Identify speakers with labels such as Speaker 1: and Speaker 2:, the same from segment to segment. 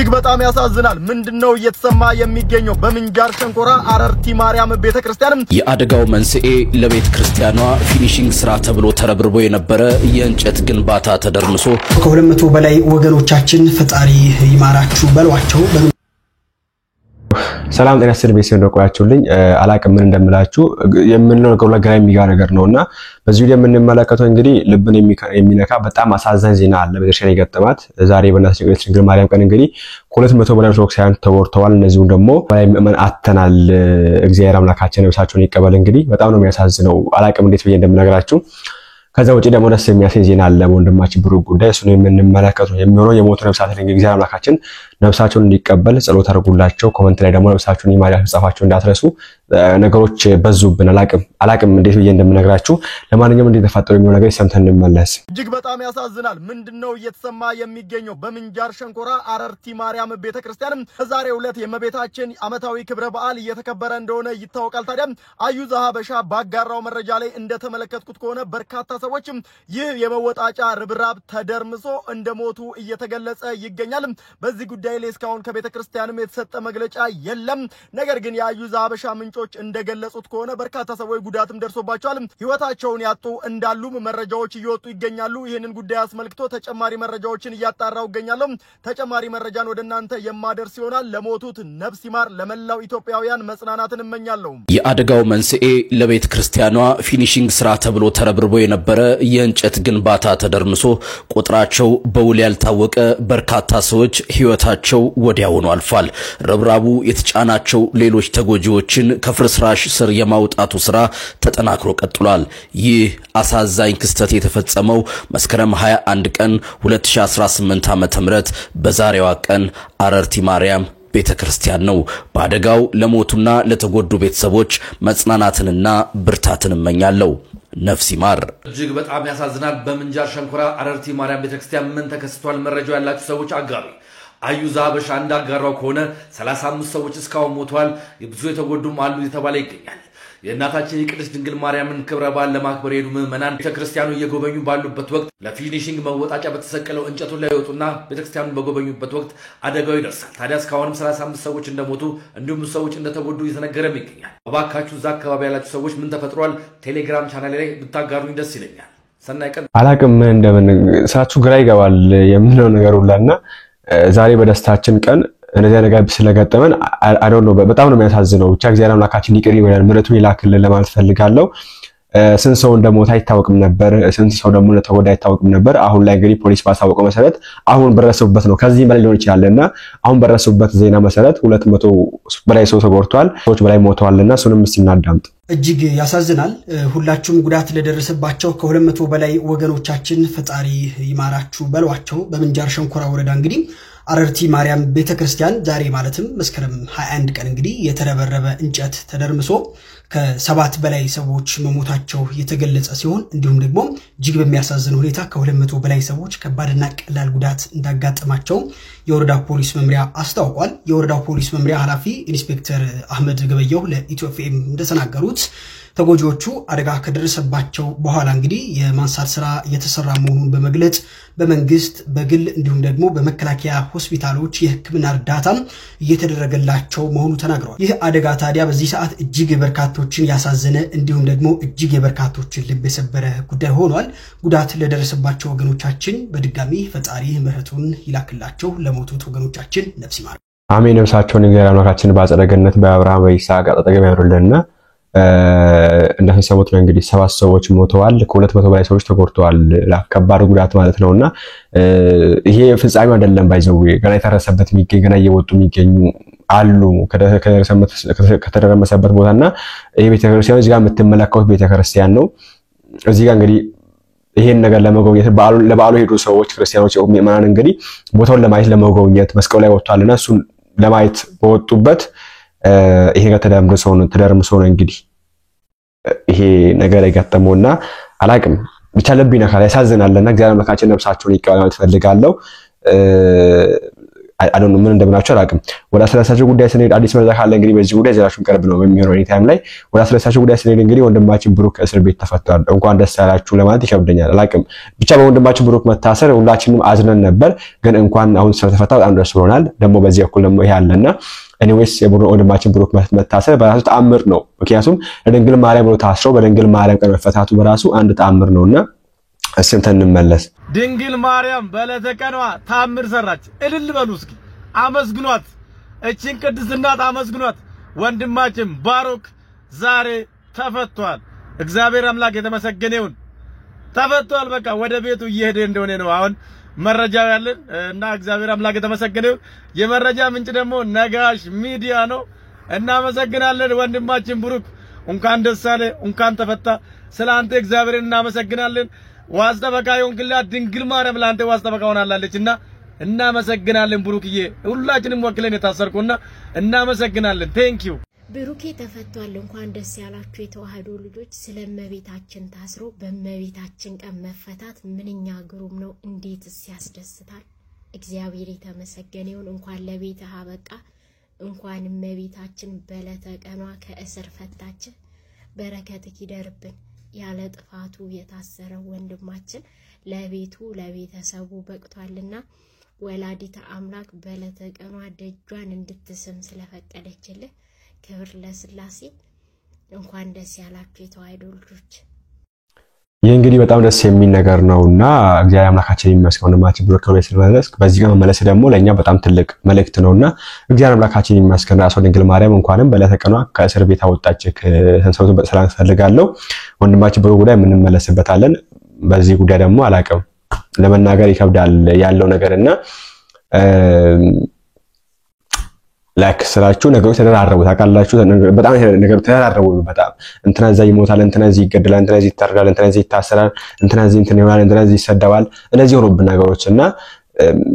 Speaker 1: እጅግ በጣም ያሳዝናል። ምንድነው እየተሰማ የሚገኘው? በምንጃር ሸንኮራ አረርቲ ማርያም ቤተክርስቲያን
Speaker 2: የአደጋው መንስኤ ለቤተ ክርስቲያኗ ፊኒሺንግ ስራ ተብሎ ተረብርቦ የነበረ የእንጨት ግንባታ ተደርምሶ
Speaker 3: ከ200 በላይ ወገኖቻችን ፈጣሪ ይማራችሁ በሏቸው።
Speaker 4: ሰላም ጤና ይስጥልኝ ቤተሰብ እንደቆያችሁልኝ አላቅም ምን እንደምላችሁ የምንለው ነገር ለግራ የሚጋ ነገር ነውና በዚህ ቪዲዮ የምንመለከተው እንግዲህ ልብን የሚነካ በጣም አሳዛኝ ዜና አለ በደርሸን የገጠማት ዛሬ በእናታችን ድንግል ማርያም ቀን እንግዲህ ከ200 በላይ ኦርቶዶክሳውያን ተወርተዋል። እነዚህም ደግሞ በላይ ምእመን አተናል። እግዚአብሔር አምላካችን ነፍሳቸውን ይቀበል። እንግዲህ በጣም ነው የሚያሳዝነው። አላቅም እንዴት ብዬ እንደምነግራችሁ ከዛ ወጪ ደግሞ ደስ የሚያሰኝ ዜና አለ ወንድማችን ብሩክ ጉዳይ እሱን የምንመለከተው የሚሆነው የሞቱ ነፍሳት እግዚአብሔር አምላካችን ነፍሳቸውን እንዲቀበል ጸሎት አድርጉላቸው። ኮሜንት ላይ ደግሞ ነፍሳቸውን ይማራችሁ ጻፋችሁ እንዳትረሱ። ነገሮች በዙብን አላቅም እንዴት ብዬ እንደምነግራችሁ። ለማንኛውም እንዴት ተፈጠሩ የሚሆነው ነገር ሰምተን እንመለስ።
Speaker 1: እጅግ በጣም ያሳዝናል። ምንድነው እየተሰማ የሚገኘው? በምንጃር ሸንኮራ አረርቲ ማርያም ቤተክርስቲያን በዛሬው ዕለት የእመቤታችን ዓመታዊ ክብረ በዓል እየተከበረ እንደሆነ ይታወቃል። ታዲያ አዩዘ ሀበሻ ባጋራው መረጃ ላይ እንደተመለከትኩት ከሆነ በርካታ ሰዎች ይህ የመወጣጫ ርብራብ ተደርምሶ እንደሞቱ እየተገለጸ ይገኛል። በዚህ ጉዳይ ላይ እስካሁን ከቤተክርስቲያንም የተሰጠ መግለጫ የለም። ነገር ግን የአዩዘ ሀበሻ ምንጮች እንደገለጹት ከሆነ በርካታ ሰዎች ጉዳትም ደርሶባቸዋል። ህይወታቸውን ያጡ እንዳሉም መረጃዎች እየወጡ ይገኛሉ። ይሄንን ጉዳይ አስመልክቶ ተጨማሪ መረጃዎችን እያጣራው ይገኛሉ። ተጨማሪ መረጃን ወደናንተ የማደርስ ይሆናል። ለሞቱት ነፍስ ይማር፣ ለመላው ኢትዮጵያውያን መጽናናትን እመኛለሁ።
Speaker 2: የአደጋው መንስኤ ለቤተ ክርስቲያኗ ፊኒሺንግ ስራ ተብሎ ተረብርቦ የነበረ የእንጨት ግንባታ ተደርምሶ ቁጥራቸው በውል ያልታወቀ በርካታ ሰዎች ህይወታቸው ወዲያውኑ አልፏል። ረብራቡ የተጫናቸው ሌሎች ተጎጂዎችን ከፍርስራሽ ስር የማውጣቱ ስራ ተጠናክሮ ቀጥሏል። ይህ አሳዛኝ ክስተት የተፈጸመው መስከረም 21 ቀን 2018 ዓ.ም በዛሬዋ ቀን አረርቲ ማርያም ቤተክርስቲያን ነው። በአደጋው ለሞቱና ለተጎዱ ቤተሰቦች መጽናናትንና ብርታትን እመኛለሁ። ነፍስ ይማር።
Speaker 5: እጅግ በጣም ያሳዝናል። በምንጃር ሸንኮራ አረርቲ ማርያም ቤተክርስቲያን ምን ተከስቷል? መረጃው ያላችሁ ሰዎች አጋሩ። አዩዘ ሀበሻ እንዳጋራው ከሆነ 35 ሰዎች እስካሁን ሞተዋል። ብዙ የተጎዱም አሉ እየተባለ ይገኛል። የእናታችን የቅድስት ድንግል ማርያምን ክብረ በዓል ለማክበር የሄዱ ምዕመናን ቤተክርስቲያኑ እየጎበኙ ባሉበት ወቅት ለፊኒሺንግ መወጣጫ በተሰቀለው እንጨቱን ላይ ወጡና ቤተክርስቲያኑን በጎበኙበት ወቅት አደጋው ይደርሳል። ታዲያ እስካሁንም 35 ሰዎች እንደሞቱ እንዲሁም ሰዎች እንደተጎዱ እየተነገረም ይገኛል። እባካችሁ እዛ አካባቢ ያላችሁ ሰዎች ምን ተፈጥሯል? ቴሌግራም ቻናል ላይ ብታጋሩኝ ደስ ይለኛል። ሰናይ ቀን።
Speaker 4: አላቅም ምን እንደምን ሳችሁ ግራ ይገባል የምንለው ነገር ሁላና ዛሬ በደስታችን ቀን እነዚያ ነገር ስለገጠመን I don't know በጣም ነው የሚያሳዝነው። ብቻ እግዚአብሔር አምላካችን ይቅር ይበለን ምሕረቱን ይላክልን ለማለት ፈልጋለሁ። ስንት ሰው እንደሞተ አይታወቅም ነበር፣ ስንት ሰው ደግሞ እንደተጎዳ አይታወቅም ነበር። አሁን ላይ እንግዲህ ፖሊስ ባሳወቀው መሰረት አሁን በረሰቡበት ነው ከዚህ በላይ ሊሆን ይችላልና አሁን በረሰቡበት ዜና መሰረት 200 በላይ ሰው ተጎድቷል፣ ሰዎች በላይ ሞተዋልና እሱንም እስቲ እናዳምጥ።
Speaker 3: እጅግ ያሳዝናል። ሁላችሁም ጉዳት ለደረሰባቸው ከ200 በላይ ወገኖቻችን ፈጣሪ ይማራችሁ በሏቸው። በምንጃር ሸንኮራ ወረዳ እንግዲህ አረርቲ ማርያም ቤተክርስቲያን ዛሬ ማለትም መስከረም 21 ቀን እንግዲህ የተረበረበ እንጨት ተደርምሶ ከ7 በላይ ሰዎች መሞታቸው የተገለጸ ሲሆን እንዲሁም ደግሞ እጅግ በሚያሳዝን ሁኔታ ከ200 በላይ ሰዎች ከባድና ቀላል ጉዳት እንዳጋጠማቸው የወረዳ ፖሊስ መምሪያ አስታውቋል። የወረዳው ፖሊስ መምሪያ ኃላፊ ኢንስፔክተር አህመድ ገበየው ለኢትዮኤፍኤም እንደተናገሩት ተጎጂዎቹ አደጋ ከደረሰባቸው በኋላ እንግዲህ የማንሳት ስራ እየተሰራ መሆኑን በመግለጽ በመንግስት በግል እንዲሁም ደግሞ በመከላከያ ሆስፒታሎች የሕክምና እርዳታ እየተደረገላቸው መሆኑ ተናግረዋል። ይህ አደጋ ታዲያ በዚህ ሰዓት እጅግ በርካቶችን ያሳዘነ እንዲሁም ደግሞ እጅግ የበርካቶችን ልብ የሰበረ ጉዳይ ሆኗል። ጉዳት ለደረሰባቸው ወገኖቻችን በድጋሚ ፈጣሪ ምሕረቱን ይላክላቸው። ለሞቱት ወገኖቻችን ነፍስ ይማር።
Speaker 4: አሜን። ነፍሳቸውን እግዚአብሔር አምላካችን በአጸደ ገነት በአብርሃም በይስሐቅ አጠገብ ያኑርልና እንደተሰሙት ነው እንግዲህ 7 ሰዎች ሞተዋል፣ ከ200 በላይ ሰዎች ተጎድተዋል። ለከባድ ጉዳት ማለት ነውና ይሄ ፍጻሜው አይደለም ባይዘው ገና የተረሰበት የሚገኝ ገና እየወጡ የሚገኙ አሉ ከተደረመሰበት ቦታና ይሄ ቤተክርስቲያን እዚህ ጋር የምትመለከቱት ቤተክርስቲያን ነው። እዚህ ጋር እንግዲህ ይሄን ነገር ለመጎብኘት ለበዓሉ ሄዱ ሰዎች ክርስቲያኖች ምዕመናን እንግዲህ ቦታውን ለማየት ለመጎብኘት መስቀሉ ላይ ወጥቷልና እሱን ለማየት በወጡበት ይሄ ጋር ተደርምሶ ነው እንግዲህ ይሄ ነገር የገጠመውና አላቅም ብቻ ልብ ይነካል ያሳዝናልና እግዚአብሔር አምላካችን ነፍሳቸውን ይቀበል ማለት ፈልጋለሁ። አዶን ምን እንደምናቸው አላቅም ወደ አስለሳቸው ጉዳይ ስንሄድ አዲስ መረጃ ካለ እንግዲህ በዚህ ጉዳይ ዘራችሁን ቀርብ ነው በሚሆነው ኤኒ ታይም ላይ ወደ አስለሳቸው ጉዳይ ስንሄድ እንግዲህ ወንድማችን ብሩክ እስር ቤት ተፈቷል እንኳን ደስ ያላችሁ ለማለት ይከብደኛል አላቅም ብቻ በወንድማችን ብሩክ መታሰር ሁላችንም አዝነን ነበር ግን እንኳን አሁን ስለተፈታ በጣም ደስ ብሎናል ደግሞ በዚህ በኩል ደግሞ ይሄ አለና ኤኒዌይስ ወንድማችን ብሩክ መታሰር በራሱ ተአምር ነው ምክንያቱም ለድንግል ማርያም ብሎ ታስሮ በድንግል ማርያም ቀን መፈታቱ በራሱ አንድ ተአምር ነውና እስንተን እንመለስ
Speaker 1: ድንግል ማርያም በለተቀኗ ታምር ሰራች እልል በሉ እስኪ አመስግኗት እቺን ቅድስት እናት አመስግኗት ወንድማችን ባሮክ ዛሬ ተፈቷል እግዚአብሔር አምላክ የተመሰገነ ይሁን ተፈቷል በቃ ወደ ቤቱ እየሄደ እንደሆነ ነው አሁን መረጃው ያለን እና እግዚአብሔር አምላክ የተመሰገነ ይሁን የመረጃ ምንጭ ደግሞ ነጋሽ ሚዲያ ነው እናመሰግናለን ወንድማችን ብሩክ እንኳን ደስ አለ እንኳን ተፈታ ስላንተ እግዚአብሔርን እናመሰግናለን ዋስጠበቃ ይሁንክላ ድንግል ማርያም ላንተ ዋስጠበቃ ሆናላለችና እናመሰግናለን ብሩክዬ ሁላችንም ወክለን የታሰርኩና እናመሰግናለን ቴንክ ዩ
Speaker 6: ብሩኬ ተፈቷል እንኳን ደስ ያላችሁ የተዋህዶ ልጆች ስለመቤታችን ታስሮ በመቤታችን ቀን መፈታት ምንኛ ግሩም ነው እንዴትስ ያስደስታል እግዚአብሔር የተመሰገነ ይሁን እንኳን ለቤተ አበቃ እንኳን መቤታችን በለተቀኗ ከእስር ፈታች በረከት ይደርብን ያለ ጥፋቱ የታሰረው ወንድማችን ለቤቱ ለቤተሰቡ በቅቷልና ወላዲተ አምላክ በለተቀኗ ደጇን እንድትስም ስለፈቀደችልህ ክብር ለስላሴ እንኳን ደስ ያላችሁ የተዋህዶ ልጆች
Speaker 4: ይህ እንግዲህ በጣም ደስ የሚል ነገር ነውና እግዚአብሔር አምላካችን ይመስገን ወንድማችን ብሩክ ከቤት ስለመለስ በዚህ ጋር መመለስ ደግሞ ለኛ በጣም ትልቅ መልእክት ነውና እግዚአብሔር አምላካችን ይመስገን ራሱ ድንግል ማርያም እንኳንም በለተቀኗ ከእስር ቤት አወጣች ተንሰውት በሰላም ፈልጋለሁ ወንድማችን ብሩክ ጉዳይ ምን መለስበታለን በዚህ ጉዳይ ደግሞ አላቀም ለመናገር ይከብዳል ያለው ነገርና ላይክ ስራችሁ ነገሮች ተደራረቡ ታውቃላችሁ በጣም ነገሮች ተደራረቡ በጣም እንትና እዛ ይሞታል እንትና እዚህ ይገደላል እንትና እዚህ ይታረዳል እንትና እዚህ ይታሰራል እንትና እዚህ እንትና ይሆናል እንትና እዚህ ይሰደባል እነዚህ ሆኖብን ነገሮችና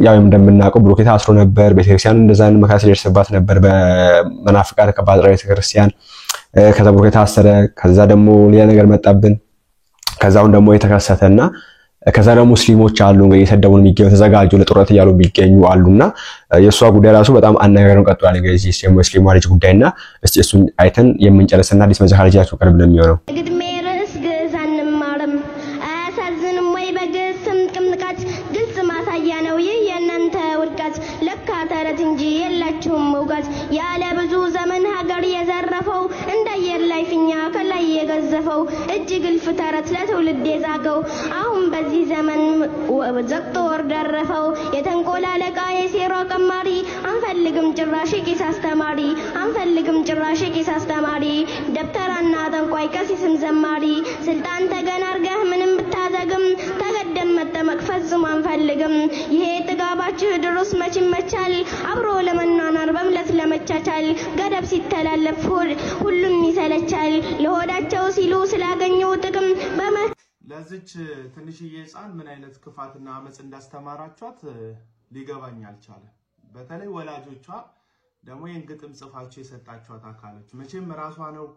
Speaker 4: ያው እንደምናውቀው ብሩክ ታስሮ ነበር ቤተክርስቲያን እንደዛን መካሰ ይደርስባት ነበር በመናፍቃት ከባድራ ቤተክርስቲያን ከዛ ብሩክ ታሰረ ከዛ ደግሞ ሌላ ነገር መጣብን ከዛው ደግሞ የተከሰተና ከዛ ደግሞ ሙስሊሞች አሉ እንግዲህ የሰደቡን የሚገኙ ተዘጋጁ ለጦርነት ያሉ የሚገኙ አሉና የሷ ጉዳይ ራሱ በጣም አናገረን ቀጥሏል እንግዲህ ሙስሊሙ ልጅ ጉዳይና እስቲ እሱን አይተን የምንጨርሰና አዲስ መዘካ ልጅያችሁ ቀርብ ነው የሚሆነው
Speaker 7: ግድሜ ርዕስ ግዛንም ማረም አያሳዝንም ወይ በግስም ቅምቃት ግልጽ ማሳያ ነው ይህ የእናንተ ውድቀት ለካ ተረት እንጂ የላችሁም መውጋት ያለ ብዙ ዘመን ሀገር የዘረፈው እንዳየር ላይ ፊኛ ከላይ የገዘፈው እጅግ ግልፍ ተረት ለትውልድ የዛገው አሁን በዚህ ዘመን ዘቅጦ ወርደረፈው የተንቆል አለቃ የሴራ ቀማሪ አንፈልግም ጭራሽ ቄስ አስተማሪ አንፈልግም ጭራሽ ቄስ አስተማሪ ደብተራና ጠንቋይ ቀሲስም ዘማሪ ስልጣን ተገናርገህ ምንም ብታዘግም ተገደም መጠመቅ ፈጽሞ አንፈልግም ይሄ ጥጋባችሁ ድሮስ መች ይመቻል አብሮ ለመናናር በምለት ለመቻቻል ገደብ ሲተላለፍ ሁሉም ይሰለቻል ለሆዳቸው ሲሉ ስላገኘው ጥቅም
Speaker 1: ለዚች ትንሽዬ ህፃን ምን አይነት ክፋትና አመጽ እንዳስተማራቿት ሊገባኝ አልቻለም በተለይ ወላጆቿ ደግሞ የንግጥም ጽፋቸው የሰጣቿት አካሎች መቼም ራሷ ነው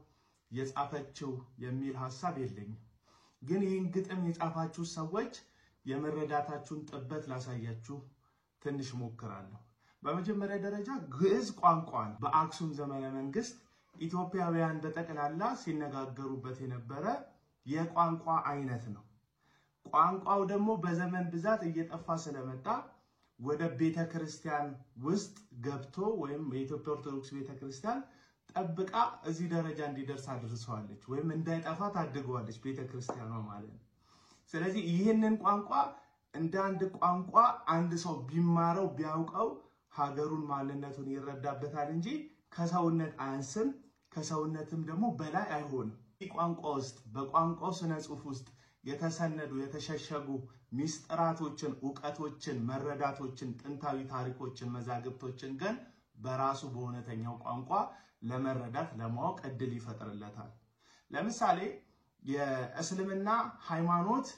Speaker 1: የጻፈችው የሚል ሐሳብ የለኝም ግን ይህን ግጥም የጻፋችሁ ሰዎች የመረዳታችሁን ጥበት ላሳያችሁ ትንሽ ሞክራለሁ በመጀመሪያ ደረጃ ግዕዝ ቋንቋን በአክሱም ዘመነ መንግስት ኢትዮጵያውያን በጠቅላላ ሲነጋገሩበት የነበረ የቋንቋ አይነት ነው ቋንቋው ደግሞ በዘመን ብዛት እየጠፋ ስለመጣ ወደ ቤተክርስቲያን ውስጥ ገብቶ ወይም የኢትዮጵያ ኦርቶዶክስ ቤተክርስቲያን ጠብቃ እዚህ ደረጃ እንዲደርስ አድርሰዋለች ወይም እንዳይጠፋ ታድገዋለች ቤተክርስቲያኗ ማለት ነው ስለዚህ ይሄንን ቋንቋ እንደ አንድ ቋንቋ አንድ ሰው ቢማረው ቢያውቀው ሀገሩን ማንነቱን ይረዳበታል እንጂ ከሰውነት አንስም ከሰውነትም ደግሞ በላይ አይሆንም ቋንቋ ውስጥ በቋንቋው ስነ ጽሁፍ ውስጥ የተሰነዱ የተሸሸጉ ሚስጥራቶችን ዕውቀቶችን መረዳቶችን ጥንታዊ ታሪኮችን መዛግብቶችን ግን በራሱ በእውነተኛው ቋንቋ ለመረዳት ለማወቅ እድል ይፈጥርለታል ለምሳሌ የእስልምና ሃይማኖት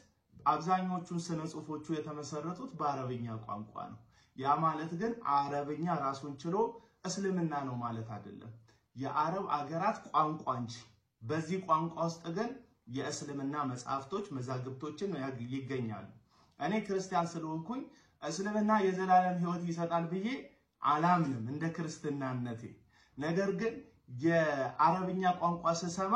Speaker 1: አብዛኞቹን ስነ ጽሁፎቹ የተመሰረቱት በአረብኛ ቋንቋ ነው ያ ማለት ግን አረብኛ ራሱን ችሎ እስልምና ነው ማለት አይደለም የአረብ አገራት ቋንቋ እንጂ በዚህ ቋንቋ ውስጥ ግን የእስልምና መጻፍቶች መዛግብቶችን ይገኛሉ እኔ ክርስቲያን ስለሆንኩኝ እስልምና የዘላለም ህይወት ይሰጣል ብዬ
Speaker 8: አላምንም እንደ ክርስትናነቴ። ነገር ግን የአረብኛ ቋንቋ ስሰማ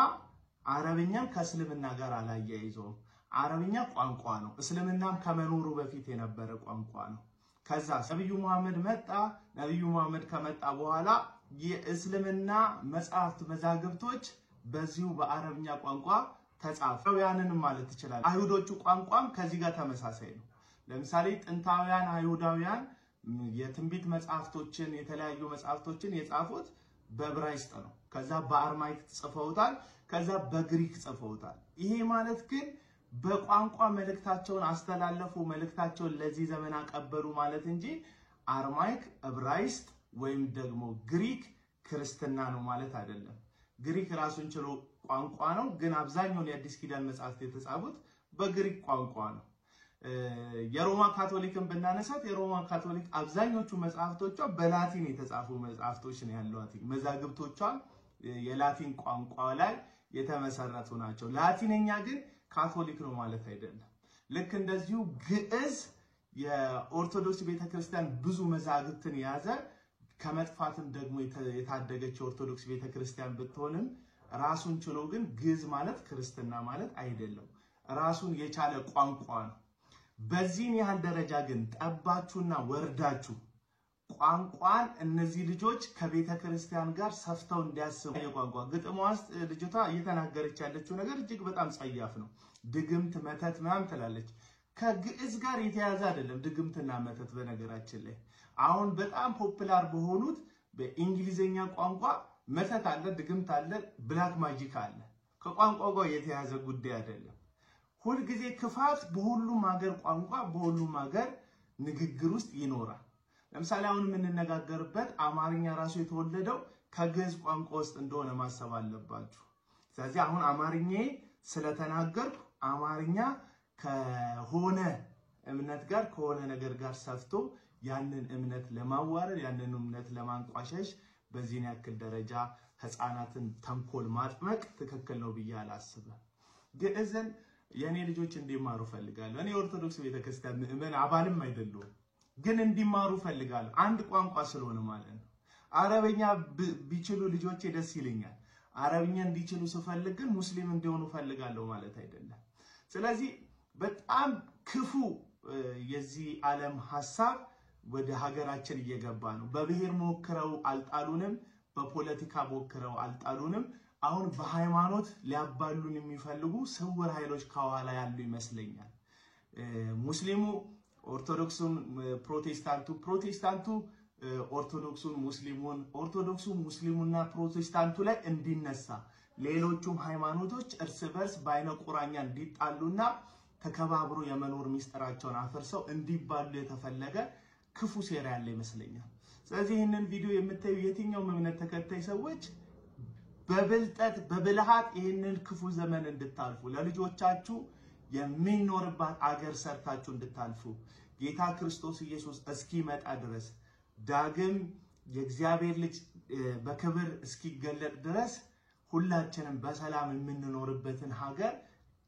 Speaker 8: አረብኛን ከእስልምና ጋር አላያይዘውም። አረብኛ ቋንቋ ነው። እስልምናም ከመኖሩ በፊት የነበረ ቋንቋ ነው። ከዛ ነብዩ መሐመድ መጣ። ነብዩ መሐመድ ከመጣ በኋላ የእስልምና መጽሐፍት መዛግብቶች በዚሁ በአረብኛ ቋንቋ ተጻፉ። ያንንም ማለት ይችላል። አይሁዶቹ ቋንቋም ከዚህ ጋር ተመሳሳይ ነው። ለምሳሌ ጥንታውያን አይሁዳውያን የትንቢት መጽሐፍቶችን የተለያዩ መጽሐፍቶችን የጻፉት በዕብራይስጥ ነው። ከዛ በአርማይክ ጽፈውታል። ከዛ በግሪክ ጽፈውታል። ይሄ ማለት ግን በቋንቋ መልእክታቸውን አስተላለፉ፣ መልእክታቸውን ለዚህ ዘመን አቀበሉ ማለት እንጂ አርማይክ፣ ዕብራይስጥ ወይም ደግሞ ግሪክ ክርስትና ነው ማለት አይደለም። ግሪክ ራሱን ችሎ ቋንቋ ነው፣ ግን አብዛኛውን የአዲስ ኪዳን መጽሐፍት የተጻፉት በግሪክ ቋንቋ ነው። የሮማ ካቶሊክን ብናነሳት የሮማ ካቶሊክ አብዛኞቹ መጽሐፍቶቿ በላቲን የተጻፉ መጽሐፍቶች ነው ያሏት። መዛግብቶቿ የላቲን ቋንቋ ላይ የተመሰረቱ ናቸው። ላቲንኛ ግን ካቶሊክ ነው ማለት አይደለም። ልክ እንደዚሁ ግዕዝ የኦርቶዶክስ ቤተክርስቲያን ብዙ መዛግብትን ያዘ ከመጥፋትም ደግሞ የታደገች ኦርቶዶክስ ቤተክርስቲያን ብትሆንም ራሱን ችሎ ግን ግዕዝ ማለት ክርስትና ማለት አይደለም። ራሱን የቻለ ቋንቋ ነው። በዚህን ያህል ደረጃ ግን ጠባችሁና ወርዳችሁ ቋንቋን እነዚህ ልጆች ከቤተክርስቲያን ጋር ሰፍተው እንዲያስቡ የቋንቋ ግጥሟ ውስጥ ልጅቷ እየተናገረች ያለችው ነገር እጅግ በጣም ጸያፍ ነው። ድግምት መተት ምናምን ትላለች። ከግዕዝ ጋር የተያዘ አይደለም ድግምትና መተት። በነገራችን ላይ አሁን በጣም ፖፑላር በሆኑት በእንግሊዘኛ ቋንቋ መተት አለ፣ ድግምት አለ፣ ብላክ ማጂክ አለ። ከቋንቋው ጋር የተያዘ ጉዳይ አይደለም። ሁሉ ጊዜ ክፋት በሁሉም ሀገር ቋንቋ በሁሉም ሀገር ንግግር ውስጥ ይኖራል። ለምሳሌ አሁን የምንነጋገርበት አማርኛ ራሱ የተወለደው ከግዕዝ ቋንቋ ውስጥ እንደሆነ ማሰብ አለባችሁ። ስለዚህ አሁን አማርኛ ስለተናገርኩ አማርኛ ከሆነ እምነት ጋር ከሆነ ነገር ጋር ሰፍቶ ያንን እምነት ለማዋረድ ያንን እምነት ለማንቋሸሽ በዚህን ያክል ደረጃ ህፃናትን ተንኮል ማጥመቅ ትክክል ነው ብዬ አላስብም። ግዕዝን የኔ ልጆች እንዲማሩ ፈልጋለሁ። እኔ ኦርቶዶክስ ቤተክርስቲያን ምእመን አባልም አይደለሁም፣ ግን እንዲማሩ ፈልጋለሁ። አንድ ቋንቋ ስለሆነ ማለት ነው። አረብኛ ቢችሉ ልጆቼ ደስ ይለኛል። አረብኛ እንዲችሉ ስፈልግ ግን ሙስሊም እንዲሆኑ ፈልጋለሁ ማለት አይደለም። ስለዚህ በጣም ክፉ የዚህ ዓለም ሐሳብ ወደ ሀገራችን እየገባ ነው። በብሔር ሞክረው አልጣሉንም፣ በፖለቲካ ሞክረው አልጣሉንም። አሁን በሃይማኖት ሊያባሉን የሚፈልጉ ስውር ኃይሎች ከኋላ ያሉ ይመስለኛል። ሙስሊሙ ኦርቶዶክሱን ፕሮቴስታንቱ ኦርቶዶክሱን ሙስሊሙን ኦርቶዶክሱ ሙስሊሙና ፕሮቴስታንቱ ላይ እንዲነሳ ሌሎቹም ሃይማኖቶች እርስ በርስ በአይነ ቁራኛ እንዲጣሉና ተከባብሮ የመኖር ሚስጥራቸውን አፈርሰው እንዲባሉ የተፈለገ ክፉ ሴራ ያለ ይመስለኛል። ስለዚህ ይህንን ቪዲዮ የምታዩ የትኛውም እምነት ተከታይ ሰዎች በብልጠት በብልሃት ይህንን ክፉ ዘመን እንድታልፉ ለልጆቻችሁ የሚኖርባት አገር ሰርታችሁ እንድታልፉ ጌታ ክርስቶስ ኢየሱስ እስኪመጣ ድረስ ዳግም የእግዚአብሔር ልጅ በክብር እስኪገለጥ ድረስ ሁላችንም በሰላም የምንኖርበትን ሀገር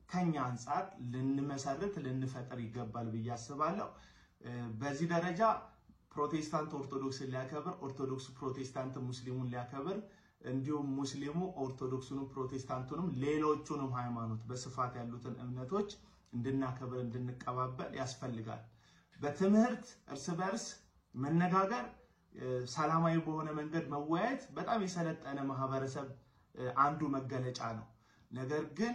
Speaker 8: ከኛ አንፃር ልንመሰርት ልንፈጥር ይገባል ብዬ አስባለሁ። በዚህ ደረጃ ፕሮቴስታንት ኦርቶዶክስን ሊያከብር፣ ኦርቶዶክስ ፕሮቴስታንት ሙስሊሙን ሊያከብር፣ እንዲሁም ሙስሊሙ ኦርቶዶክሱንም ፕሮቴስታንቱንም ሌሎቹንም ሃይማኖት በስፋት ያሉትን እምነቶች እንድናከብር እንድንቀባበል ያስፈልጋል። በትምህርት እርስ በርስ መነጋገር፣ ሰላማዊ በሆነ መንገድ መወያየት በጣም የሰለጠነ ማህበረሰብ አንዱ መገለጫ ነው። ነገር ግን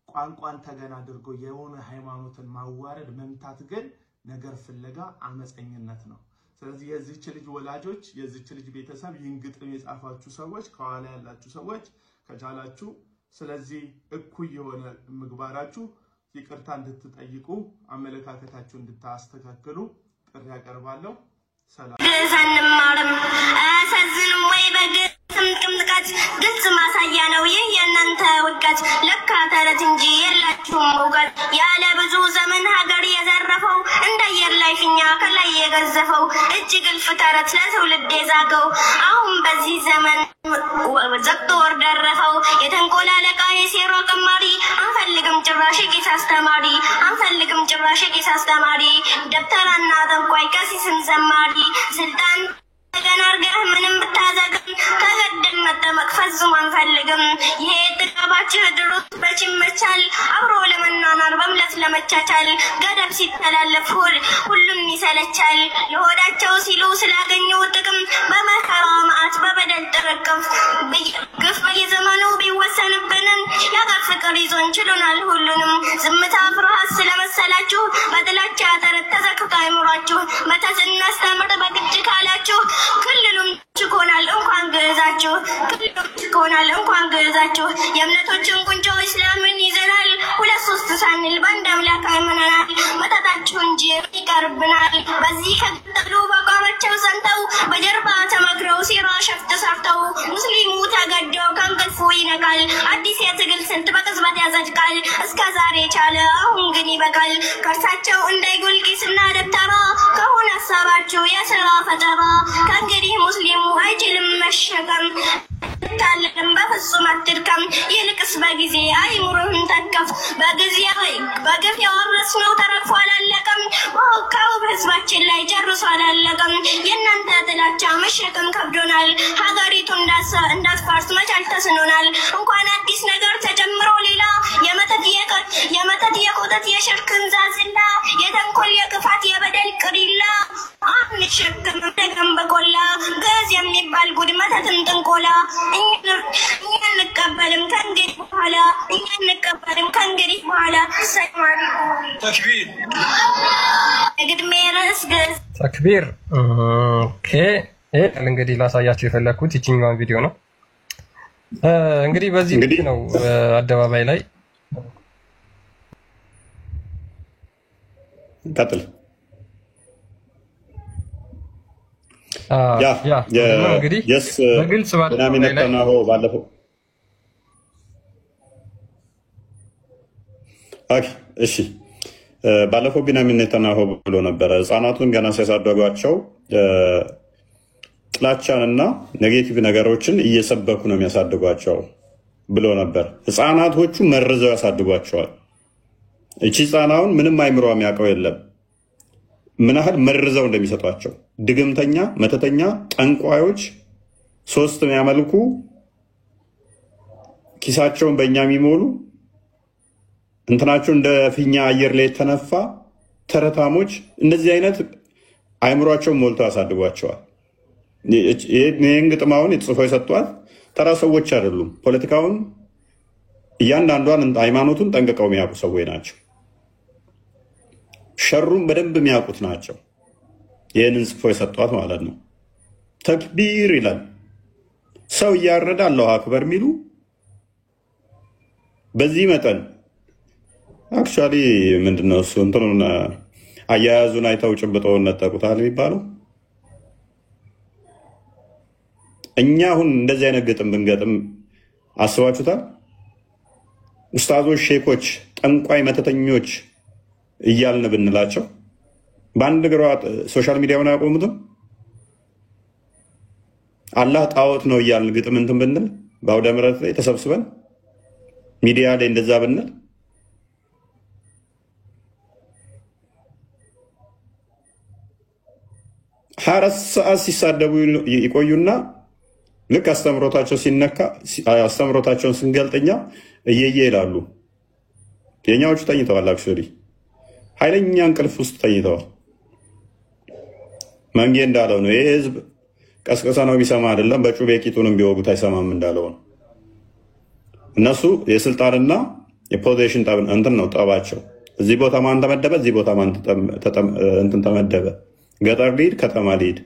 Speaker 8: ቋንቋን ተገን አድርጎ የሆነ ሃይማኖትን ማዋረድ መምታት ግን ነገር ፍለጋ አመፀኝነት ነው። ስለዚህ የዚህች ልጅ ወላጆች የዚህች ልጅ ቤተሰብ ይህን ግጥም የጻፋችሁ ሰዎች ከኋላ ያላችሁ ሰዎች ከቻላችሁ ስለዚህ እኩይ የሆነ ምግባራችሁ ይቅርታ እንድትጠይቁ አመለካከታችሁ እንድታስተካክሉ ጥሪ ያቀርባለሁ። ሰላም
Speaker 7: ግዛንማርም አሳዝንም ወይ በግጥም ቅምጥቃት ግልጽ ማሳያ ነው ይህ የእናንተ ውድቀት። ለካ ተረት እንጂ የላችሁም እውቀት። ያለ ብዙ ዘመን ሀገር የዘረፈው እንደ አየር ላይ ፊኛ ከላይ የገዘፈው እጅግ እልፍ ተረት ለትውልድ የዛገው አሁን በዚህ ዘመን ዘግቶ ወር ደረፈው። የተንኮል አለቃ የሴራ ቀማሪ አንፈልግም ጭራሽ ቄስ አስተማሪ አንፈልግም ጭራሽ ቄስ አስተማሪ ደብተራና ጠንቋይ ቀሲስም ዘማሪ ስልጣን ገና አርገህ ምንም ብታዘግም ከገደም መጠመቅ ፈጽሞ አንፈልግም። ይሄ ጥቃባችሁ ድሮት በች ይመቻል አብሮ ለመናናር በምለት ለመቻቻል ገደብ ሲተላለፍ ሁሉም ይሰለቻል። ለሆዳቸው ሲሉ ስላገኘው ጥቅም በመከራ መዓት በበደል ጥርቅፍ ግፍ በየዘመኑ ቢወሰንብንም ያገር ፍቅር ይዞን ችሎናል ሁሉንም። ዝምታ ፍርሃት ስለመሰላችሁ በጥላቻ ተረት ተዘክቶ አይምሯችሁ መተት እናስተምር በግድ ካላችሁ ክልሉም ችኮናል እንኳን ግዕዛችሁ ክልሉም ችኮናል እንኳን ግዕዛችሁ። የእምነቶችን ቁንጮ እስላምን ይዘናል ሁለት ሶስት ሳንል በአንድ አምላክ አምነናል። መጠጣችሁ እንጂ ይቀርብናል። በዚህ ከቀጠሉ በቋማቸው ጸንተው በጀርባ ተመክረው ሴራ ሸፍጥ ሰርተው ሙስሊሙ ተገደው ከእንቅልፉ ይነቃል። አዲስ የትግል ስልት በቅጽበት ያጸድቃል። እስከ ዛሬ ቻለ አሁን ግን ይበቃል። ከእርሳቸው እንዳይጎል ቂስና ደብተራ ከሆነ ሀሳባችሁ የሥራ ፈጠራ ከእንግዲህ ሙስሊሙ አይችልም መሸከም ታለም በፍጹም አትድከም። ይልቅስ በጊዜ አይምሮህን ተከፍ በጊዜ በግፍ ያወረስነው ተረግፎ አላለቀም። በወካው ህዝባችን ላይ ጨርሶ አላለቀም። የእናንተ ጥላቻ መሸከም ከብዶናል። ሀገሪቱ እንዳትፈርስ መቻል ተስኖናል። እንኳን አዲስ ነገር ተጨምሮ ሌላ የመተት የቆጠት የሽርክን ዛዝላ የተንኮል የክፋት የበደል ቅሪላ አንሸከምም ደገም በቆላ ገዝ የሚባል ጉድ መተትን ጥንቆላ እኛ እንቀበልም ከእንግዲህ በኋላ እኛ እንቀበልም ከእንግዲህ በኋላ። ሰይማን ተክቢር እግድሜ ርዕስ ገዝ
Speaker 9: ተክቢር። ኦኬ እንግዲህ ላሳያችሁ የፈለኩት ይችኛዋን ቪዲዮ ነው። እንግዲህ በዚህ ቪዲዮ ነው አደባባይ ላይ
Speaker 10: ቀጥል
Speaker 9: እንግዲህ በግልጽ
Speaker 10: ባለፈው እሺ ባለፈው ቢንያሚን ኔታንያሁ ብሎ ነበረ ህፃናቱን ገና ሲያሳደጓቸው ጥላቻንና ኔጌቲቭ ነገሮችን እየሰበኩ ነው የሚያሳድጓቸው ብሎ ነበር። ህፃናቶቹ መርዘው ያሳድጓቸዋል። እቺ ህፃናውን ምንም አይምሮ የሚያውቀው የለም ምን ያህል መርዘው እንደሚሰጧቸው። ድግምተኛ፣ መተተኛ፣ ጠንቋዮች ሶስት የሚያመልኩ ኪሳቸውን በእኛ የሚሞሉ እንትናቸው እንደ ፊኛ አየር ላይ የተነፋ ተረታሞች እንደዚህ አይነት አይምሯቸውን ሞልተው ያሳድጓቸዋል። ይህን ግጥማውን የተጽፈው የሰጧት ተራ ሰዎች አይደሉም። ፖለቲካውን እያንዳንዷን ሃይማኖቱን ጠንቅቀው የሚያውቁ ሰዎች ናቸው። ሸሩን በደንብ የሚያውቁት ናቸው። ይህንን ጽፎ የሰጧት ማለት ነው። ተክቢር ይላል ሰው እያረደ አላሁ አክበር የሚሉ በዚህ መጠን አክቹዋሊ ምንድነው እሱ እንትኑን አያያዙን አይተው ጭብጠውን ነጠቁታል የሚባለው። እኛ አሁን እንደዚህ አይነት ግጥም ብንገጥም አስባችሁታል? ኡስታዞች፣ ሼኮች፣ ጠንቋይ፣ መተተኞች እያልን ብንላቸው በአንድ እግሯ ሶሻል ሚዲያውን አያቆሙትም። አላህ ጣዖት ነው እያልን ግጥም እንትን ብንል በአውደ ምሕረት ላይ ተሰብስበን ሚዲያ ላይ እንደዛ ብንል ሀረስ ሰዓት ሲሳደቡ ይቆዩና ልክ አስተምሮታቸው ሲነካ አስተምሮታቸውን ስንገልጠኛ እየየ ይላሉ። የኛዎቹ ተኝተዋል። አክቹዋሊ ኃይለኛ እንቅልፍ ውስጥ ተኝተዋል። መንጌ እንዳለው ነው። ይህ ህዝብ ቀስቀሳ ነው የሚሰማ አይደለም፣ በጩቤ ቂጡንም ቢወጉት አይሰማም እንዳለው ነው። እነሱ የስልጣንና የፖዚሽን እንትን ነው ጠባቸው። እዚህ ቦታ ማን ተመደበ፣ እዚህ ቦታ ማን እንትን ተመደበ፣ ገጠር ሊድ ከተማ ሊድ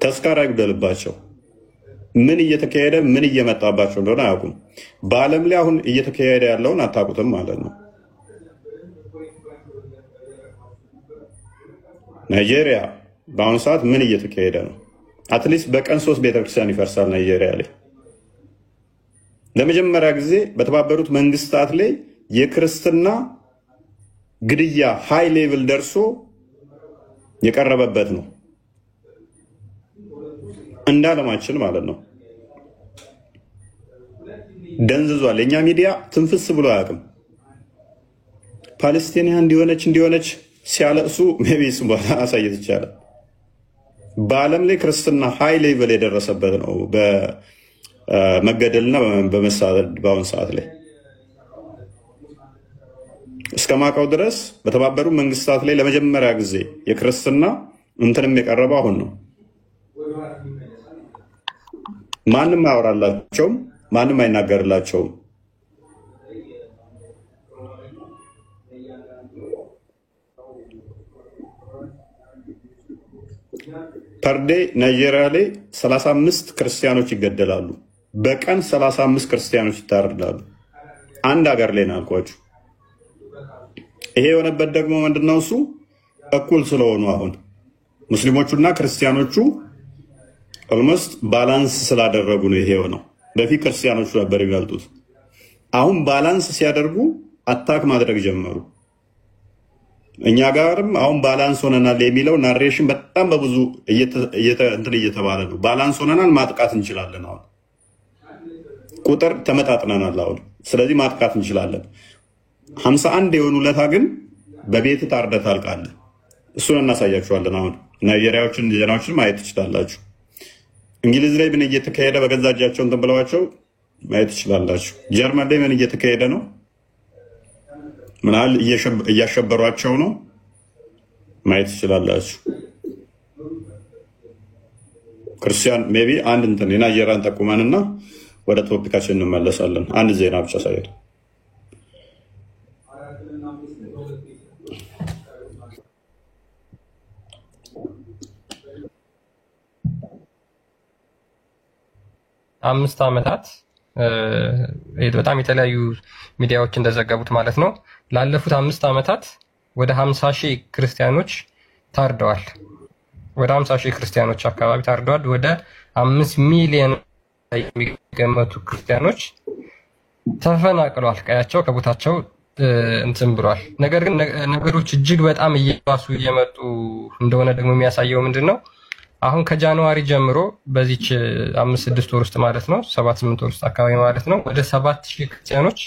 Speaker 10: ተስካራ ይጉደልባቸው። ምን እየተካሄደ ምን እየመጣባቸው እንደሆነ አያውቁም። በዓለም ላይ አሁን እየተካሄደ ያለውን አታውቁትም ማለት ነው። ናይጄሪያ በአሁኑ ሰዓት ምን እየተካሄደ ነው? አትሊስት በቀን 3 ቤተክርስቲያን ይፈርሳል ናይጄሪያ ላይ። ለመጀመሪያ ጊዜ በተባበሩት መንግስታት ላይ የክርስትና ግድያ ሃይ ሌቭል ደርሶ የቀረበበት ነው እንዳለማችን ማለት ነው። ደንዝዟል። የኛ ሚዲያ ትንፍስ ብሎ አያውቅም። ፓለስቲኒያ እንዲሆነች ሲያለቅሱ ሜቢ በኋላ አሳየት ይቻላል። በዓለም ላይ ክርስትና ሃይ ሌቭል የደረሰበት ነው በመገደልና በመሳደድ በአሁን ሰዓት ላይ እስከማውቀው ድረስ በተባበሩ መንግስታት ላይ ለመጀመሪያ ጊዜ የክርስትና እንትንም የቀረበው አሁን ነው። ማንም አያወራላቸውም፣ ማንም አይናገርላቸውም። ፐርዴ ናይጄሪያ ላይ 35 ክርስቲያኖች ይገደላሉ። በቀን 35 ክርስቲያኖች ይታረዳሉ። አንድ ሀገር ላይ ነው አልኳችሁ። ይሄ የሆነበት ደግሞ ምንድነው? እሱ እኩል ስለሆኑ አሁን ሙስሊሞቹና ክርስቲያኖቹ ኦልሞስት ባላንስ ስላደረጉ ነው ይሄ የሆነው። በፊት ክርስቲያኖቹ ነበር የሚበልጡት። አሁን ባላንስ ሲያደርጉ አታክ ማድረግ ጀመሩ። እኛ ጋርም አሁን ባላንስ ሆነናል የሚለው ናሬሽን በጣም በብዙ እንትን እየተባለ ነው። ባላንስ ሆነናል፣ ማጥቃት እንችላለን። አሁን ቁጥር ተመጣጥነናል አሁን። ስለዚህ ማጥቃት እንችላለን። 51 የሆኑ ለታ ግን በቤት ታርደህ ታልቃለህ። እሱን እናሳያችኋለን። አሁን ናይጄሪያዎችን ዜናዎችን ማየት ትችላላችሁ። እንግሊዝ ላይ ምን እየተካሄደ በገዛ እጃቸው እንትን ብለዋቸው ማየት ትችላላችሁ። ጀርመን ላይ ምን እየተካሄደ ነው፣ ምናል እያሸበሯቸው ነው ማየት ትችላላችሁ። ክርስቲያን ሜቢ አንድ እንትን የናይጄሪያን ጠቁመንና ወደ ቶፒካችን እንመለሳለን። አንድ ዜና ብቻ ሳይሄድ
Speaker 9: አምስት ዓመታት በጣም የተለያዩ ሚዲያዎች እንደዘገቡት ማለት ነው። ላለፉት 5 ዓመታት ወደ 50 ሺህ ክርስቲያኖች ታርደዋል። ወደ 50 ሺህ ክርስቲያኖች አካባቢ ታርደዋል። ወደ 5 ሚሊዮን የሚገመቱ ክርስቲያኖች ተፈናቅለዋል። ቀያቸው ከቦታቸው እንትን ብሏል። ነገር ግን ነገሮች እጅግ በጣም እየባሱ እየመጡ እንደሆነ ደግሞ የሚያሳየው ምንድነው? አሁን ከጃንዋሪ ጀምሮ በዚች 5-6 ወር ውስጥ ማለት ነው 7-8 ወር ውስጥ አካባቢ ማለት ነው ወደ 7000 ክርስቲያኖች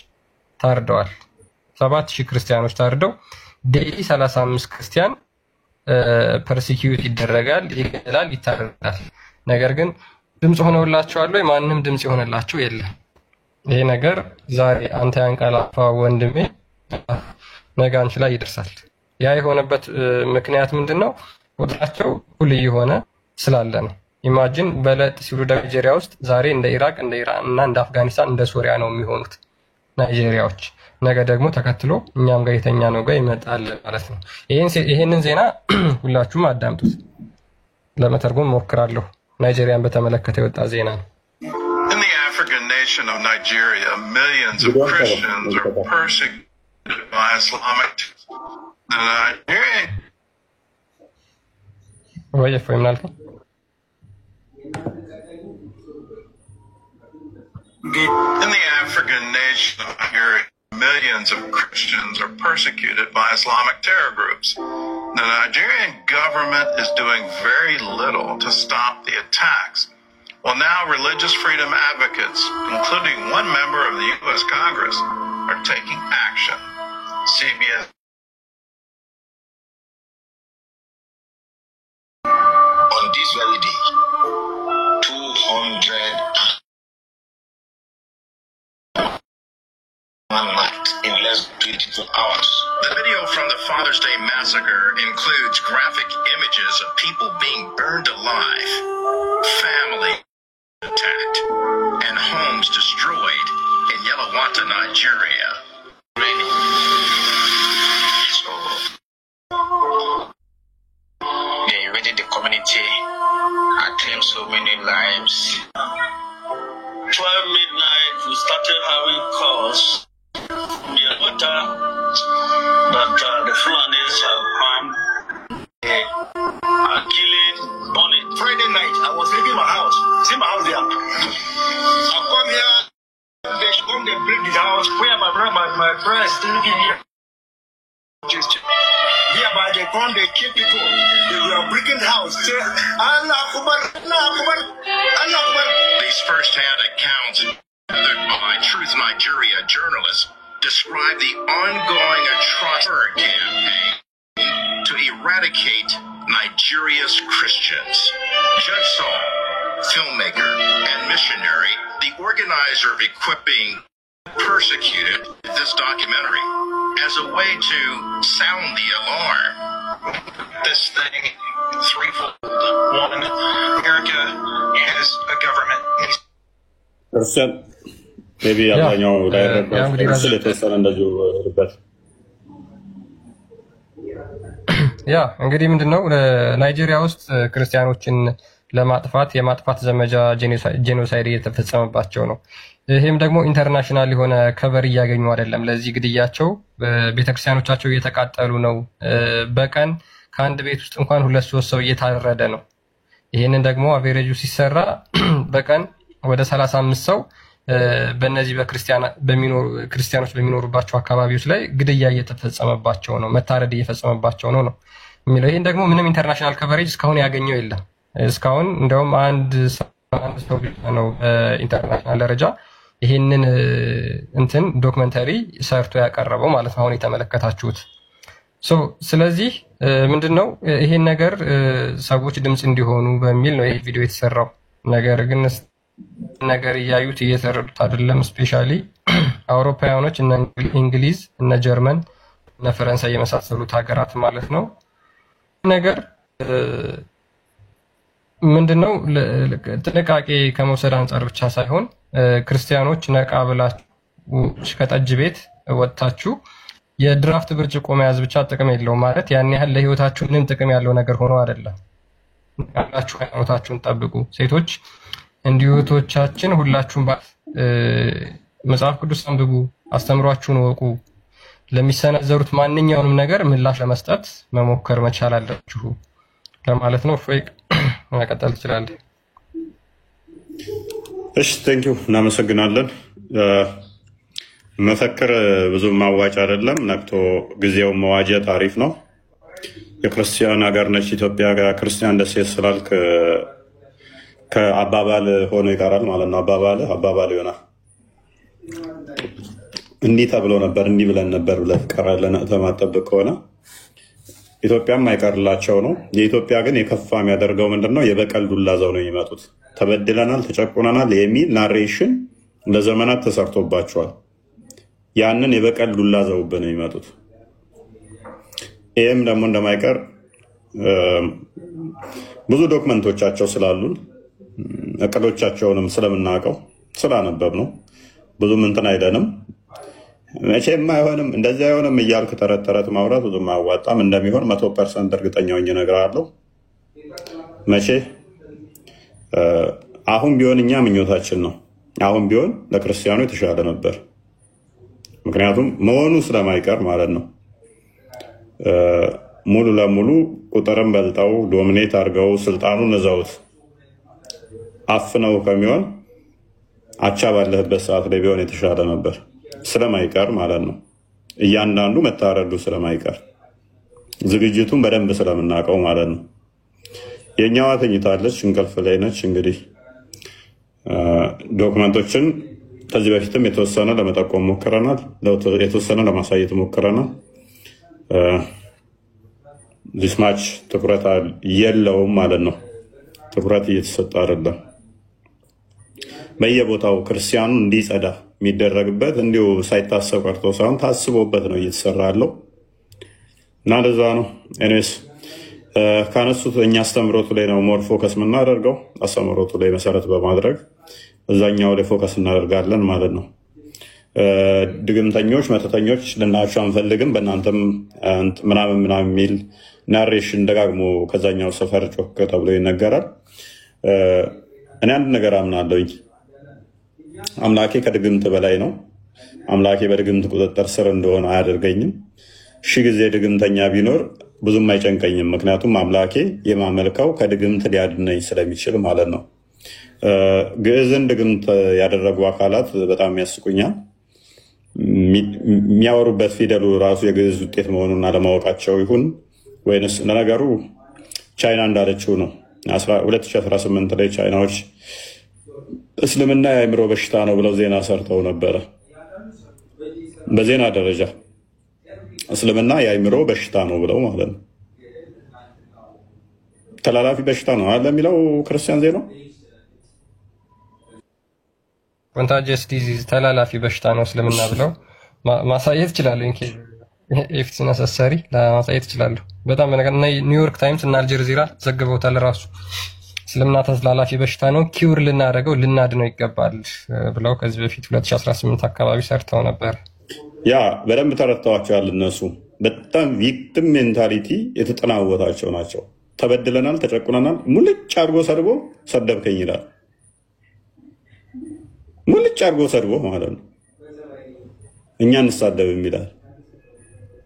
Speaker 9: ታርደዋል። 7000 ክርስቲያኖች ታርደው ዴይሊ 35 ክርስቲያን ፐርሲኪዩት ይደረጋል፣ ይገደላል፣ ይታረዳል። ነገር ግን ድምጽ ሆነውላቸዋል ወይ? ማንም ድምጽ የሆነላቸው የለም። ይሄ ነገር ዛሬ አንተ ያንቀላፋ ወንድሜ ነገ አንቺ ላይ ይደርሳል። ያ የሆነበት ምክንያት ምንድነው? ቁጥራቸው ሁሉ የሆነ ስላለ ነው። ኢማጂን በለጥ ሲሉ ናይጄሪያ ውስጥ ዛሬ እንደ ኢራቅ፣ እንደ ኢራን እና እንደ አፍጋኒስታን እንደ ሶሪያ ነው የሚሆኑት ናይጄሪያዎች። ነገ ደግሞ ተከትሎ እኛም ጋር የተኛ ነው ጋር ይመጣል ማለት ነው። ይሄንን ዜና ሁላችሁም አዳምጡት። ለመተርጎም ሞክራለሁ። ናይጄሪያን በተመለከተ የወጣ ዜና ነው።
Speaker 11: In the African nation of Nigeria, millions of Christians are persecuted by Islamic Nigerian.
Speaker 9: Oye, fue mal.
Speaker 11: In the African nation of Nigeria, millions of Christians are persecuted by Islamic terror groups. The Nigerian government is doing very little to stop the attacks. Well, now religious freedom advocates, including one member of the U.S. Congress, are taking action. CBS.
Speaker 12: On this very day, 200 night in less than 22 hours.
Speaker 11: The video from the Father's Day massacre includes graphic images of people being burned alive, family attacked, and homes destroyed in Yelawanta, Nigeria.
Speaker 12: They invaded the community, I claimed so many lives.
Speaker 13: 12 midnight, we started having calls from Yelawanta that the Fulanis have harmed, are killing, burning.
Speaker 12: Friday night, I was leaving my house. See my house there. I come here, they come, they break the house. Where my brother, my friends still living here. Hereby they come, they kill people. They were breaking the house. Say, Allah Akbar, Allah Akbar, Allah Akbar.
Speaker 11: These first-hand accounts gathered by Truth Nigeria journalists describe the ongoing atrocity campaign to eradicate Nigeria's Christians. Judge Saul, filmmaker and missionary, the organizer of equipping persecuted this documentary as a way to sound the alarm.
Speaker 14: This thing, threefold. One, America has a government.
Speaker 10: maybe አብዛኛው ዳይሬክተር የተወሰነ እንደዚሁ ርበት
Speaker 9: ያ እንግዲህ ምንድነው ናይጄሪያ ውስጥ ክርስቲያኖችን ለማጥፋት የማጥፋት ዘመቻ ጄኖሳይድ እየተፈጸመባቸው ነው። ይሄም ደግሞ ኢንተርናሽናል የሆነ ከቨር እያገኙ አይደለም። ለዚህ ግድያቸው ቤተክርስቲያኖቻቸው እየተቃጠሉ ነው። በቀን ከአንድ ቤት ውስጥ እንኳን 2-3 ሰው እየታረደ ነው። ይሄንን ደግሞ አቬሬጁ ሲሰራ በቀን ወደ 35 ሰው በእነዚህ ክርስቲያኖች በሚኖሩባቸው አካባቢዎች ላይ ግድያ እየተፈጸመባቸው ነው፣ መታረድ እየፈጸመባቸው ነው የሚለው። ይሄን ደግሞ ምንም ኢንተርናሽናል ከቨሬጅ እስካሁን ያገኘው የለም። እስካሁን እንደውም አንድ ሰው ብቻ ነው ኢንተርናሽናል ደረጃ ይሄንን እንትን ዶክመንተሪ ሰርቶ ያቀረበው ማለት ነው፣ አሁን የተመለከታችሁት። ስለዚህ ምንድነው ይሄን ነገር ሰዎች ድምጽ እንዲሆኑ በሚል ነው ይሄ ቪዲዮ የተሰራው። ነገር ግን ነገር እያዩት እየተረዱት አይደለም። ስፔሻሊ አውሮፓውያኖች እነ እንግሊዝ፣ እነ ጀርመን፣ እነ ፈረንሳይ የመሳሰሉት ሀገራት ማለት ነው። ነገር ምንድነው ጥንቃቄ ከመውሰድ አንፃር ብቻ ሳይሆን ክርስቲያኖች ነቃ ብላችሁ ከጠጅ ቤት ወጣችሁ የድራፍት ብርጭቆ መያዝ ብቻ ጥቅም የለውም ማለት ያን ያህል ለህይወታችሁ ምንም ጥቅም ያለው ነገር ሆኖ አይደለም። ያላችሁ ሃይማኖታችሁን ጠብቁ። ሴቶች እንዲሁቶቻችን ሁላችሁም መጽሐፍ ቅዱስ አንብቡ፣ አስተምሯችሁን ወቁ። ለሚሰነዘሩት ማንኛውንም ነገር ምላሽ ለመስጠት መሞከር መቻል አለባችሁ ለማለት ነው። ፎይቅ መቀጠል ትችላለህ።
Speaker 10: እሺ ቴንኪው፣ እናመሰግናለን። መፈክር ብዙ ማዋጭ አይደለም፣ ነክቶ ጊዜው መዋጀት አሪፍ ነው። የክርስቲያን ሀገር ነች ኢትዮጵያ፣ ክርስቲያን ደሴት ስላልክ ከአባባል ሆኖ ይቀራል ማለት ነው። አባባል ይሆናል። እንዲህ ተብሎ ነበር፣ እንዲህ ብለን ነበር ብለህ ትቀራለህ ተማጠብቅ ከሆነ ኢትዮጵያም አይቀርላቸው ነው። የኢትዮጵያ ግን የከፋ የሚያደርገው ምንድነው? የበቀል ዱላ ዘው ነው የሚመጡት። ተበድለናል፣ ተጨቁነናል የሚል ናሬሽን ለዘመናት ተሰርቶባቸዋል። ያንን የበቀል ዱላ ዘውብን ነው የሚመጡት። ይህም ደግሞ እንደማይቀር ብዙ ዶክመንቶቻቸው ስላሉን እቅዶቻቸውንም ስለምናውቀው ስላነበብ ነው ብዙም እንትን አይደንም። መቼም አይሆንም እንደዚህ አይሆንም እያልክ ተረት ማውራት ብዙም አያዋጣም። እንደሚሆን 100% እርግጠኛ ሆኜ እነግርሃለሁ። መቼ አሁን ቢሆን እኛ ምኞታችን ነው። አሁን ቢሆን ለክርስቲያኑ የተሻለ ነበር። ምክንያቱም መሆኑ ስለማይቀር ማለት ነው። ሙሉ ለሙሉ ቁጥርም በልጠው ዶሚኔት አድርገው ስልጣኑን እዛውት አፍነው ከሚሆን አቻ ባለህበት ሰዓት ላይ ቢሆን የተሻለ ነበር። ስለማይቀር ማለት ነው። እያንዳንዱ መታረዱ ስለማይቀር ዝግጅቱን በደንብ ስለምናውቀው ማለት ነው። የኛዋ ተኝታለች፣ እንቅልፍ ላይ ነች። እንግዲህ ዶክመንቶችን ከዚህ በፊትም የተወሰነ ለመጠቆም ሞክረናል፣ የተወሰነ ለማሳየት ሞክረናል። ዲስማች ትኩረት የለውም ማለት ነው። ትኩረት እየተሰጠ አይደለም። በየቦታው ክርስቲያኑ እንዲጸዳ የሚደረግበት እንዲሁ ሳይታሰብ ቀርቶ ሳይሆን ታስቦበት ነው እየተሰራ ያለው እና ለዛ ነው። ኤኒዌይስ ካነሱት እኛ አስተምሮቱ ላይ ነው ሞር ፎከስ የምናደርገው። አስተምሮቱ ላይ መሰረት በማድረግ እዛኛው ላይ ፎከስ እናደርጋለን ማለት ነው። ድግምተኞች፣ መተተኞች ልናቸው አንፈልግም። በእናንተም ምናምን የሚል ናሬሽን ደጋግሞ ከዛኛው ሰፈር ጮክ ተብሎ ይነገራል። እኔ አንድ ነገር አምናለሁኝ። አምላኬ ከድግምት በላይ ነው። አምላኬ በድግምት ቁጥጥር ስር እንደሆነ አያደርገኝም። ሺህ ጊዜ ድግምተኛ ቢኖር ብዙም አይጨንቀኝም። ምክንያቱም አምላኬ የማመልከው ከድግምት ሊያድነኝ ስለሚችል ማለት ነው። ግዕዝን ድግምት ያደረጉ አካላት በጣም ያስቁኛል። የሚያወሩበት ፊደሉ ራሱ የግዕዝ ውጤት መሆኑን አለማወቃቸው ይሁን ወይንስ ለነገሩ ቻይና እንዳለችው ነው። 2018 ላይ ቻይናዎች እስልምና የአእምሮ በሽታ ነው ብለው ዜና ሰርተው ነበረ። በዜና ደረጃ እስልምና የአእምሮ በሽታ ነው ብለው ማለት ነው። ተላላፊ በሽታ ነው አለ የሚለው ክርስቲያን ዜናው
Speaker 9: ኮንታጂየስ ዲዚዝ ተላላፊ በሽታ ነው እስልምና ብለው ማሳየት ይችላል። ኢፍ ኢትስ ነሰሰሪ ለማሳየት ይችላል። በጣም በነገር ኒውዮርክ ታይምስ እና አልጀዚራ ዘግበውታል። ራሱ እስልምና ተላላፊ በሽታ ነው ኪውር ልናደርገው ልናድነው ይገባል ብለው ከዚህ በፊት 2018 አካባቢ ሰርተው ነበር።
Speaker 10: ያ በደንብ ተረድተዋቸዋል። እነሱ በጣም ቪክቲም ሜንታሊቲ የተጠናወታቸው ናቸው። ተበድለናል፣ ተጨቁነናል፣ ሙልጭ አድርጎ ሰድቦ ሰደብከኝ ይላል። ሙልጭ አድርጎ ሰድቦ ማለት ነው እኛ እንሳደብም ይላል።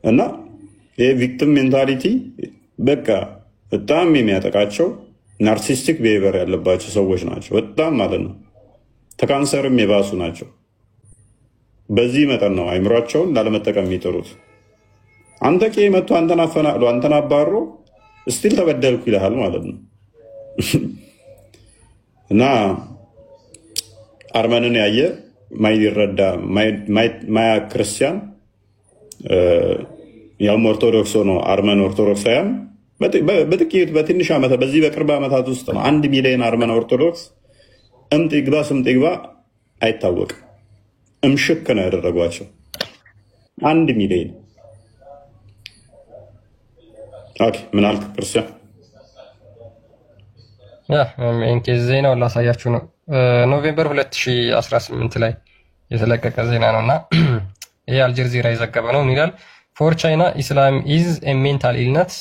Speaker 10: እና ይሄ ቪክቲም ሜንታሊቲ በቃ በጣም የሚያጠቃቸው ናርሲስቲክ ቢሄቨር ያለባቸው ሰዎች ናቸው። በጣም ማለት ነው ከካንሰርም የባሱ ናቸው። በዚህ መጠን ነው አይምሯቸውን ላለመጠቀም የሚጥሩት። አንተ ቄ መጥቶ አንተን አፈናቅሎ አንተን አባሮ ስቲል ተበደልኩ ይልሃል ማለት ነው። እና አርመንን ያየ ማይረዳ ማያ ክርስቲያን ያውም ኦርቶዶክስ ነው። አርመን ኦርቶዶክሳውያን በጥቂት በትንሽ ዓመታት በዚህ በቅርብ ዓመታት ውስጥ ነው 1 ሚሊዮን አርመን ኦርቶዶክስ እምጥ ይግባ ስምጥ ይግባ አይታወቅም እምሽክ ነው ያደረጓቸው 1 ሚሊዮን። ኦኬ ምን አልክ ክርስቲያን?
Speaker 9: እንኬዝ ዜናውን ላሳያችሁ ነው። ኖቬምበር 2018 ላይ የተለቀቀ ዜና ነውና ይሄ አልጀዚራ የዘገበ ነው። ምን ይላል? ፎር ቻይና ኢስላም ኢዝ ኤ ሜንታል ኢልነስ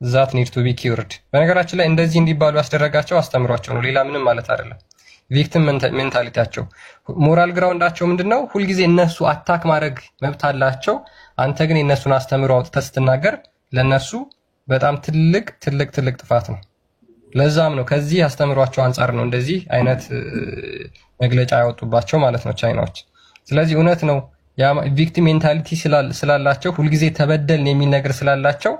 Speaker 9: ዛት ኒድ ቱ ቢ ኪውርድ። በነገራችን ላይ እንደዚህ እንዲባሉ ያስደረጋቸው አስተምሯቸው ነው፣ ሌላ ምንም ማለት አይደለም። ቪክቲም ሜንታሊቲያቸው ሞራል ግራውንዳቸው ምንድነው? ሁልጊዜ እነሱ አታክ ማድረግ መብት አላቸው። አንተ ግን የነሱን አስተምሮ አውጥተህ ስትናገር ለነሱ በጣም ትልቅ ጥፋት ነው። ለዛም ነው ከዚህ አስተምሯቸው አንጻር ነው እንደዚህ አይነት መግለጫ ያወጡባቸው ማለት ነው ቻይናዎች። ስለዚህ እውነት ነው ያ ቪክቲም ሜንታሊቲ ስላላቸው ሁልጊዜ ተበደልን የሚል ነገር ስላላቸው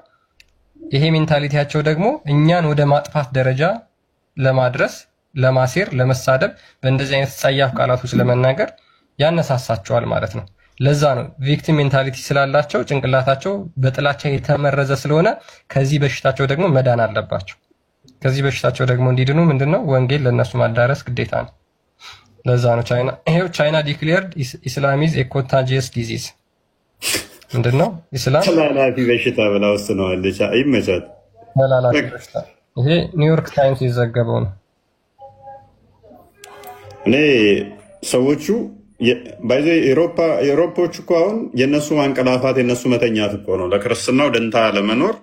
Speaker 9: ይሄ ሜንታሊቲያቸው ደግሞ እኛን ወደ ማጥፋት ደረጃ ለማድረስ ለማሴር ለመሳደብ በእንደዚህ አይነት ጸያፍ ቃላቶች ለመናገር ያነሳሳቸዋል ማለት ነው። ለዛ ነው ቪክቲም ሜንታሊቲ ስላላቸው ጭንቅላታቸው በጥላቻ የተመረዘ ስለሆነ ከዚህ በሽታቸው ደግሞ መዳን አለባቸው። ከዚህ በሽታቸው ደግሞ እንዲድኑ ምንድነው ወንጌል ለነሱ ማዳረስ ግዴታ ነው። ለዛ ነው ቻይና ዲክሌርድ ኢስላም ኢዝ ኤ ኮንታጂየስ ዲዚዝ። ምንድነው ኢስላም
Speaker 10: ተላላፊ በሽታ ብላ ወስነዋለች። ይመቻት።
Speaker 9: ተላላፊ በሽታ ይሄ ኒውዮርክ ታይምስ የዘገበው ነው።
Speaker 10: እኔ ሰዎቹ ባይዘ ኤሮፖች እኮ አሁን የነሱ ማንቀላፋት የነሱ መተኛት እኮ ነው ለክርስትናው ደንታ ለመኖር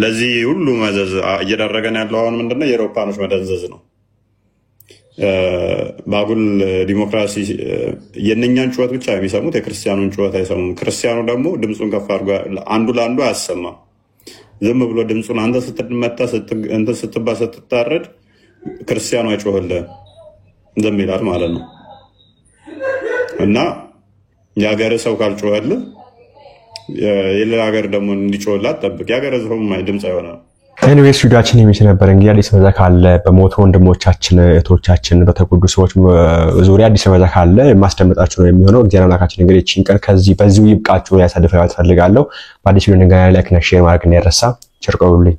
Speaker 10: ለዚህ ሁሉ መዘዝ እየደረገን ያለው አሁን ምንድነው የአውሮፓኖች መደንዘዝ ነው። ባጉል ዲሞክራሲ የነኛን ጩኸት ብቻ የሚሰሙት የክርስቲያኑን ጩኸት አይሰሙም። ክርስቲያኑ ደግሞ ድምፁን ከፍ አድርጎ አንዱ ለአንዱ አያሰማም። ዝም ብሎ ድምፁን አንተ ስትመታ እንተ ስትባ ስትታረድ ክርስቲያኑ አይጮህልህም ዝም ይላል ማለት ነው። እና የሀገር ሰው ካልጮህልህ የሌላ ሀገር ደግሞ እንዲጮህላት ጠብቅ። የሀገር ሰው ድምፅ አይሆንም።
Speaker 4: ኤኒዌይስ ቪዲዮአችን የሚል ነበር። እንግዲህ አዲስ መረጃ ካለ በሞቱ ወንድሞቻችን እህቶቻችን በተጎዱ ሰዎች ዙሪያ አዲስ መረጃ ካለ ማስደመጣችሁ ነው የሚሆነው። እግዚአብሔር አምላካችን እንግዲህ እቺን ቀን በዚሁ ይብቃችሁ ያሳልፈው ያስፈልጋለሁ። በአዲስ ቪዲዮ እንገናኛለን። ላይክ እና ሼር ማድረግ እንዳይረሳ። ቸር ቆዩልኝ።